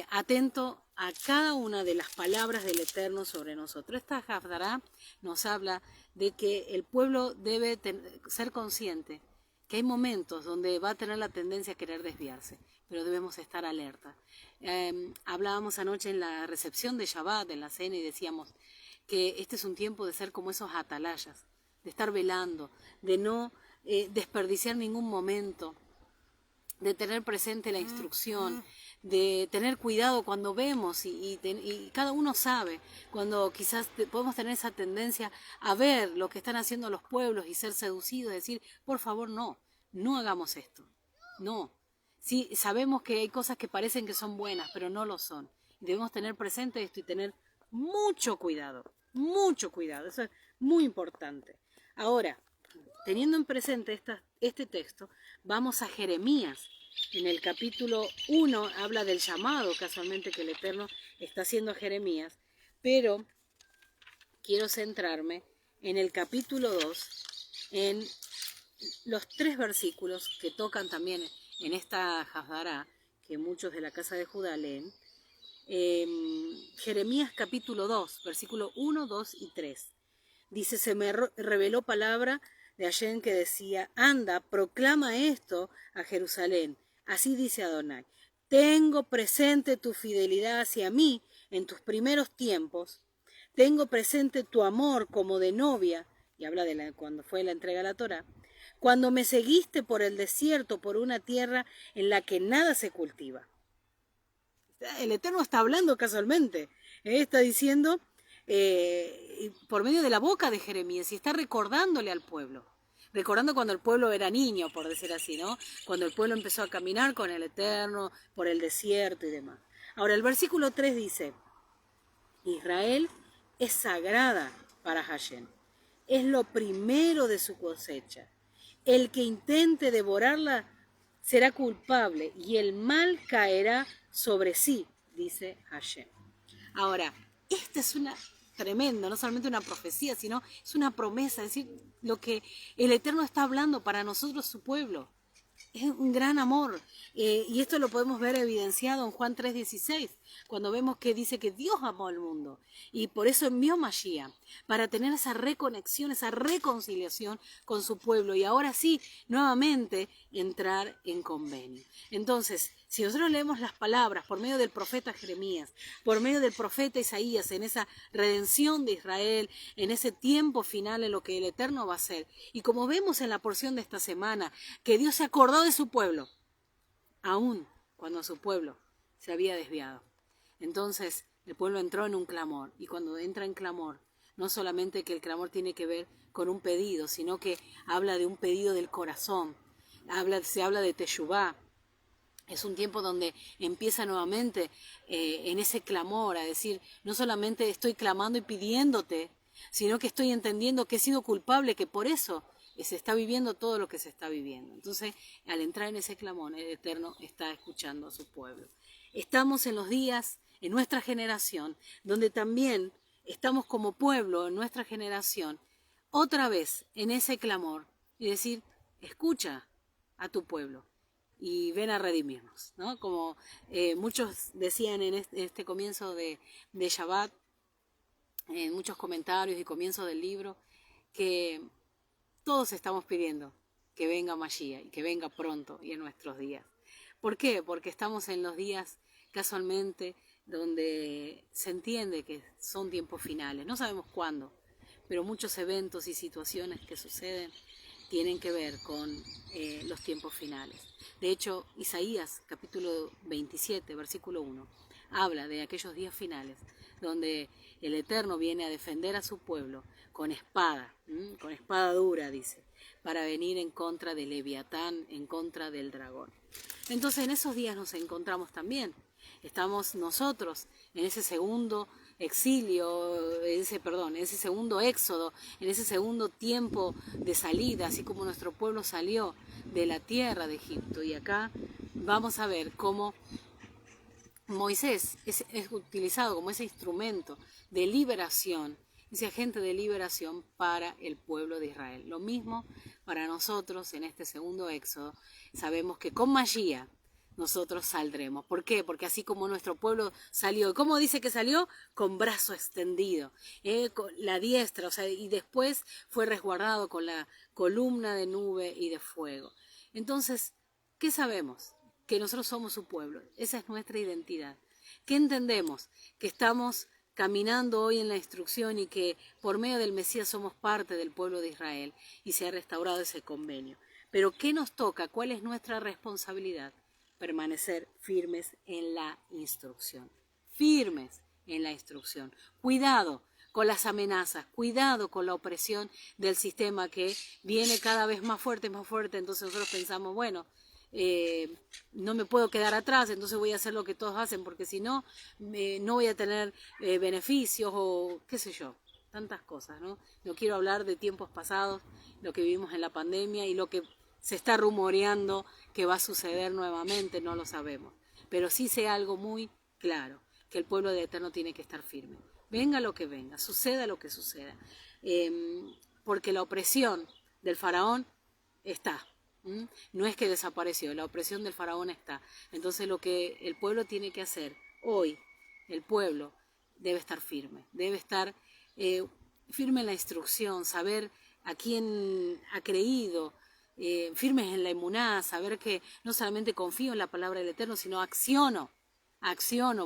atento a cada una de las palabras del Eterno sobre nosotros. Esta Hafdará nos habla de que el pueblo debe ser consciente que hay momentos donde va a tener la tendencia a querer desviarse, pero debemos estar alerta. Hablábamos anoche en la recepción de Shabbat, en la cena, y decíamos que este es un tiempo de ser como esos atalayas, de estar velando, de no desperdiciar ningún momento, de tener presente la instrucción, de tener cuidado cuando vemos y cada uno sabe, cuando quizás podemos tener esa tendencia a ver lo que están haciendo los pueblos y ser seducidos, decir, por favor, no hagamos esto, no. Sí, sabemos que hay cosas que parecen que son buenas, pero no lo son. Debemos tener presente esto y tener mucho cuidado, eso es muy importante. Ahora, teniendo en presente este texto, vamos a Jeremías. En el capítulo 1 habla del llamado casualmente que el Eterno está haciendo a Jeremías, pero quiero centrarme en el capítulo 2, en los 3 versículos que tocan también en esta Hafdará, que muchos de la casa de Judá leen. Jeremías capítulo 2, versículo 1, 2 y 3. Dice, se me reveló palabra de Hashem que decía, anda, proclama esto a Jerusalén. Así dice Adonai, tengo presente tu fidelidad hacia mí en tus primeros tiempos, tengo presente tu amor como de novia, y habla de cuando fue la entrega a la Torá, cuando me seguiste por el desierto, por una tierra en la que nada se cultiva. El Eterno está hablando casualmente, está diciendo por medio de la boca de Jeremías y está recordándole al pueblo. Recordando cuando el pueblo era niño, por decir así, ¿no? Cuando el pueblo empezó a caminar con el Eterno por el desierto y demás. Ahora, el versículo 3 dice, Israel es sagrada para Hashem. Es lo primero de su cosecha. El que intente devorarla será culpable y el mal caerá sobre sí, dice Hashem. Ahora, esta es una tremenda, no solamente una profecía, sino es una promesa, es decir, lo que el Eterno está hablando para nosotros, su pueblo. Es un gran amor. Y esto lo podemos ver evidenciado en Juan 3:16, cuando vemos que dice que Dios amó al mundo. Y por eso envió Mashiach, para tener esa reconexión, esa reconciliación con su pueblo. Y ahora sí, nuevamente, entrar en convenio. Entonces, si nosotros leemos las palabras por medio del profeta Jeremías, por medio del profeta Isaías, en esa redención de Israel, en ese tiempo final en lo que el Eterno va a hacer, y como vemos en la porción de esta semana, que Dios se acordó de su pueblo, aún cuando su pueblo se había desviado. Entonces, el pueblo entró en un clamor, y cuando entra en clamor, no solamente que el clamor tiene que ver con un pedido, sino que habla de un pedido del corazón, se habla de teshuvá. Es un tiempo donde empieza nuevamente en ese clamor a decir, no solamente estoy clamando y pidiéndote, sino que estoy entendiendo que he sido culpable, que por eso se está viviendo todo lo que se está viviendo. Entonces, al entrar en ese clamor, el Eterno está escuchando a su pueblo. Estamos en los días, en nuestra generación, donde también estamos como pueblo, en nuestra generación, otra vez en ese clamor y decir, escucha a tu pueblo y ven a redimirnos, ¿no? Como muchos decían en este comienzo de Shabbat, en muchos comentarios y comienzos del libro, que todos estamos pidiendo que venga Mashiach y que venga pronto y en nuestros días. ¿Por qué? Porque estamos en los días casualmente donde se entiende que son tiempos finales, no sabemos cuándo, pero muchos eventos y situaciones que suceden tienen que ver con los tiempos finales. De hecho, Isaías, capítulo 27, versículo 1, habla de aquellos días finales donde el Eterno viene a defender a su pueblo con espada dura, dice, para venir en contra del Leviatán, en contra del dragón. Entonces, en esos días nos encontramos también. Estamos nosotros en ese segundo exilio, ese segundo éxodo, en ese segundo tiempo de salida, así como nuestro pueblo salió de la tierra de Egipto. Y acá vamos a ver cómo Moisés es utilizado como ese instrumento de liberación, ese agente de liberación para el pueblo de Israel. Lo mismo para nosotros en este segundo éxodo. Sabemos que con Mashiach nosotros saldremos. ¿Por qué? Porque así como nuestro pueblo salió, ¿cómo dice que salió? Con brazo extendido, con la diestra, o sea, y después fue resguardado con la columna de nube y de fuego. Entonces, ¿qué sabemos? Que nosotros somos su pueblo, esa es nuestra identidad. ¿Qué entendemos? Que estamos caminando hoy en la instrucción y que por medio del Mesías somos parte del pueblo de Israel y se ha restaurado ese convenio. Pero ¿qué nos toca? ¿Cuál es nuestra responsabilidad? Permanecer firmes en la instrucción. Firmes en la instrucción. Cuidado con las amenazas, cuidado con la opresión del sistema que viene cada vez más fuerte, entonces nosotros pensamos, bueno, no me puedo quedar atrás, entonces voy a hacer lo que todos hacen, porque si no, no voy a tener beneficios o qué sé yo, tantas cosas, ¿no? No quiero hablar de tiempos pasados, lo que vivimos en la pandemia y lo que se está rumoreando que va a suceder nuevamente, no lo sabemos. Pero sí sé algo muy claro, que el pueblo de Eterno tiene que estar firme. Venga lo que venga, suceda lo que suceda. Porque la opresión del faraón está. No es que desapareció, la opresión del faraón está. Entonces lo que el pueblo tiene que hacer hoy, el pueblo debe estar firme, debe estar firme en la instrucción, saber a quién ha creído, firmes en la emuná, saber que no solamente confío en la palabra del Eterno, sino acciono,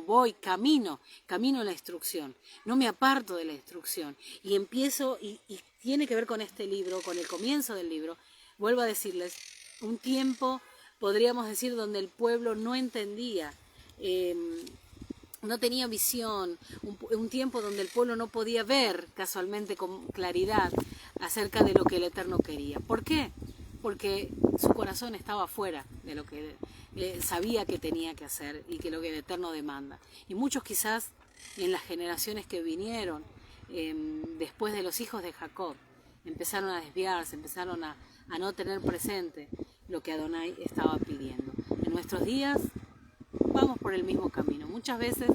voy, camino en la instrucción, no me aparto de la instrucción y empiezo, y tiene que ver con este libro, con el comienzo del libro, vuelvo a decirles, un tiempo, podríamos decir, donde el pueblo no entendía, no tenía visión, un tiempo donde el pueblo no podía ver casualmente con claridad acerca de lo que el Eterno quería. ¿Por qué? Porque su corazón estaba fuera de lo que sabía que tenía que hacer y que lo que el Eterno demanda. Y muchos quizás en las generaciones que vinieron después de los hijos de Jacob empezaron a desviarse, empezaron a no tener presente lo que Adonai estaba pidiendo. En nuestros días vamos por el mismo camino. Muchas veces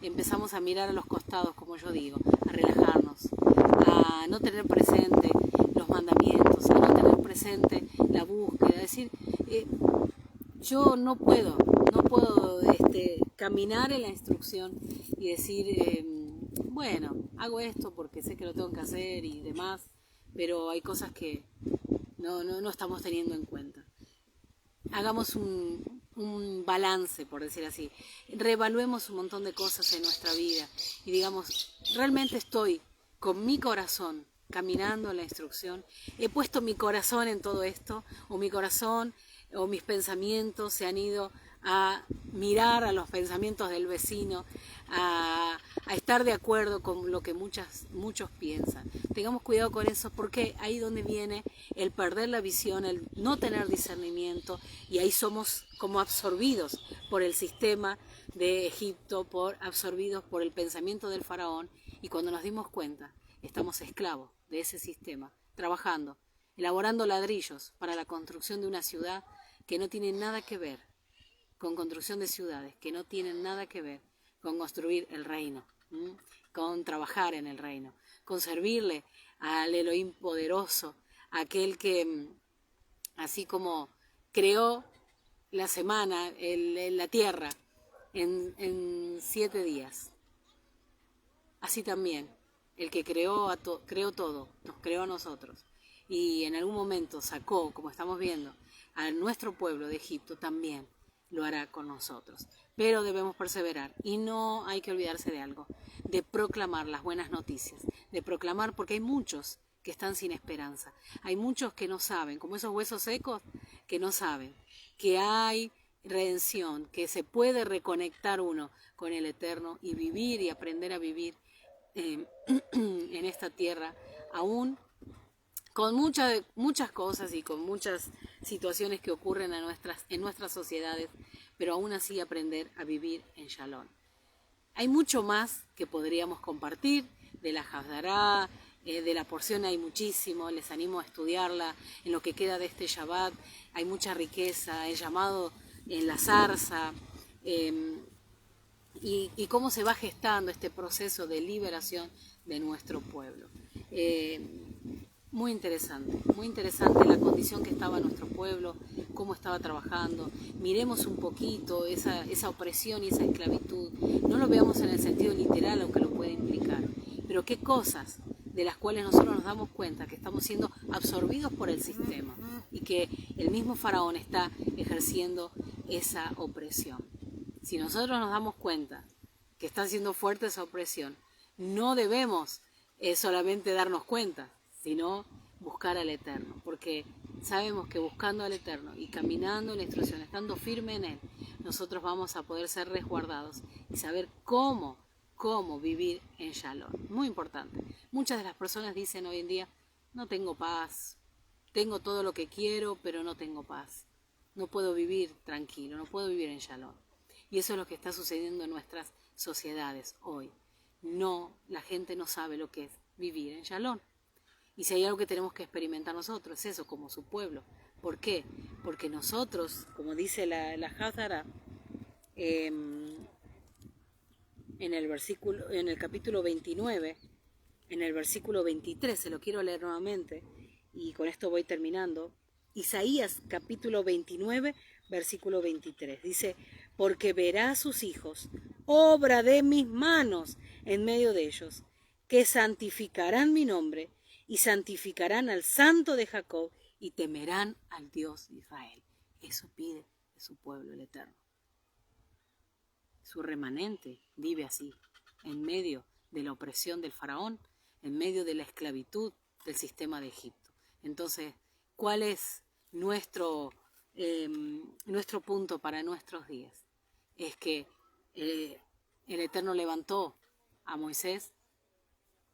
empezamos a mirar a los costados, como yo digo, a relajarnos, a no tener presente los mandamientos, a no tener presente la búsqueda, decir, yo no puedo caminar en la instrucción y decir, bueno, hago esto porque sé que lo tengo que hacer y demás, pero hay cosas que no estamos teniendo en cuenta. Hagamos un balance, por decir así. Reevaluemos un montón de cosas en nuestra vida y digamos, realmente estoy con mi corazón caminando en la instrucción. He puesto mi corazón en todo esto, o mi corazón o mis pensamientos se han ido a mirar a los pensamientos del vecino, a estar de acuerdo con lo que muchos piensan. Tengamos cuidado con eso, porque ahí donde viene el perder la visión, el no tener discernimiento, y ahí somos como absorbidos por el sistema de Egipto, absorbidos por el pensamiento del faraón, y cuando nos dimos cuenta, estamos esclavos de ese sistema, trabajando, elaborando ladrillos para la construcción de una ciudad que no tiene nada que ver con construcción de ciudades, que no tienen nada que ver con construir el reino, con trabajar en el reino, con servirle al Elohim poderoso, aquel que, así como creó la semana, la tierra, en 7 días, así también, el que creó todo, nos creó a nosotros, y en algún momento sacó, como estamos viendo, a nuestro pueblo de Egipto, también lo hará con nosotros. Pero debemos perseverar y no hay que olvidarse de algo, de proclamar las buenas noticias, de proclamar, porque hay muchos que están sin esperanza, hay muchos que no saben, como esos huesos secos que no saben que hay redención, que se puede reconectar uno con el Eterno y vivir y aprender a vivir en esta tierra, aún con muchas cosas y con muchas situaciones que ocurren en nuestras sociedades, pero aún así aprender a vivir en Shalom. Hay mucho más que podríamos compartir de la Hafdará, de la porción hay muchísimo, les animo a estudiarla, en lo que queda de este Shabbat hay mucha riqueza, el llamado en la zarza, y cómo se va gestando este proceso de liberación de nuestro pueblo. Muy interesante la condición que estaba nuestro pueblo, cómo estaba trabajando. Miremos un poquito esa opresión y esa esclavitud. No lo veamos en el sentido literal, aunque lo puede implicar. Pero qué cosas de las cuales nosotros nos damos cuenta que estamos siendo absorbidos por el sistema y que el mismo faraón está ejerciendo esa opresión. Si nosotros nos damos cuenta que está siendo fuerte esa opresión, no debemos solamente darnos cuenta, sino buscar al Eterno, porque sabemos que buscando al Eterno y caminando en la instrucción, estando firme en Él, nosotros vamos a poder ser resguardados y saber cómo vivir en Shalom. Muy importante. Muchas de las personas dicen hoy en día, no tengo paz, tengo todo lo que quiero, pero no tengo paz. no puedo vivir tranquilo, no puedo vivir en shalom. Y eso es lo que está sucediendo en nuestras sociedades hoy. La gente no sabe lo que es vivir en shalom. Y si hay algo que tenemos que experimentar nosotros, es eso, como su pueblo. ¿Por qué? Porque nosotros, como dice la Hazara, en el capítulo 29, en el versículo 23, se lo quiero leer nuevamente, y con esto voy terminando. Isaías capítulo 29, versículo 23, dice: porque verá a sus hijos, obra de mis manos en medio de ellos, que santificarán mi nombre, y santificarán al Santo de Jacob, y temerán al Dios de Israel. Eso pide de su pueblo el Eterno. Su remanente vive así, en medio de la opresión del faraón, en medio de la esclavitud del sistema de Egipto. Entonces, ¿cuál es nuestro punto para nuestros días? Es que el Eterno levantó a Moisés.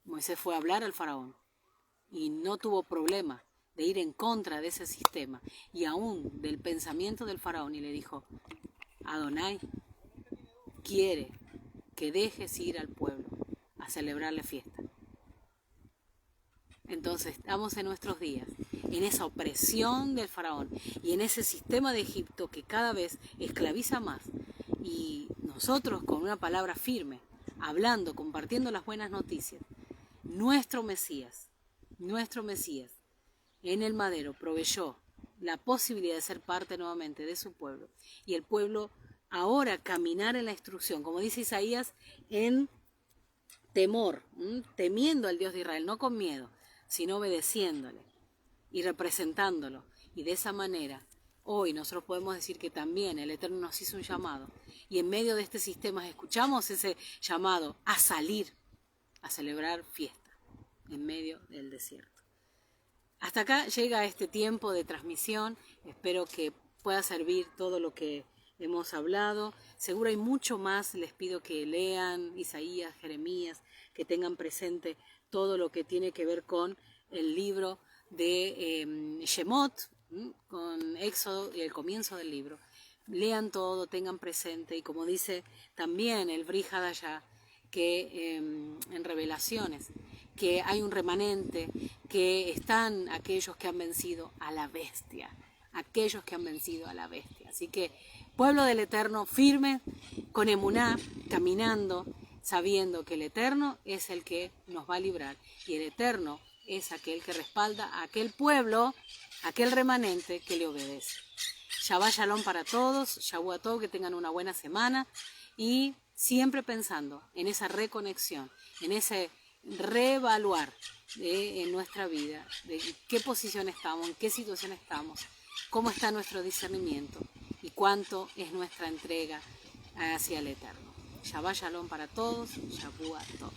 Moisés fue a hablar al faraón y no tuvo problema de ir en contra de ese sistema y aún del pensamiento del faraón, y le dijo: Adonai quiere que dejes ir al pueblo a celebrarle fiesta. Entonces estamos en nuestros días en esa opresión del faraón y en ese sistema de Egipto que cada vez esclaviza más, y nosotros con una palabra firme, hablando, compartiendo las buenas noticias, nuestro Mesías en el madero proveyó la posibilidad de ser parte nuevamente de su pueblo, y el pueblo ahora caminar en la instrucción, como dice Isaías, en temor, temiendo al Dios de Israel, no con miedo, sino obedeciéndole y representándolo. Y de esa manera, hoy nosotros podemos decir que también el Eterno nos hizo un llamado, y en medio de este sistema escuchamos ese llamado a salir, a celebrar fiesta en medio del desierto. Hasta acá llega este tiempo de transmisión. Espero que pueda servir todo lo que hemos hablado. Seguro hay mucho más. Les pido que lean Isaías, Jeremías, que tengan presente todo lo que tiene que ver con el libro de Shemot, con Éxodo y el comienzo del libro. Lean todo, tengan presente, y como dice también el Bri Hadashah, que en Revelaciones, que hay un remanente, que están aquellos que han vencido a la bestia, Así que, pueblo del Eterno, firme, con emuná, caminando, sabiendo que el Eterno es el que nos va a librar, y el Eterno es aquel que respalda a aquel pueblo, aquel remanente que le obedece. Shabbat Shalom para todos, Shavuot Tov, que tengan una buena semana, y siempre pensando en esa reconexión, en ese reevaluar en nuestra vida, de qué posición estamos, en qué situación estamos, cómo está nuestro discernimiento y cuánto es nuestra entrega hacia el Eterno. Shabbat Shalom para todos, Shavuot Tov.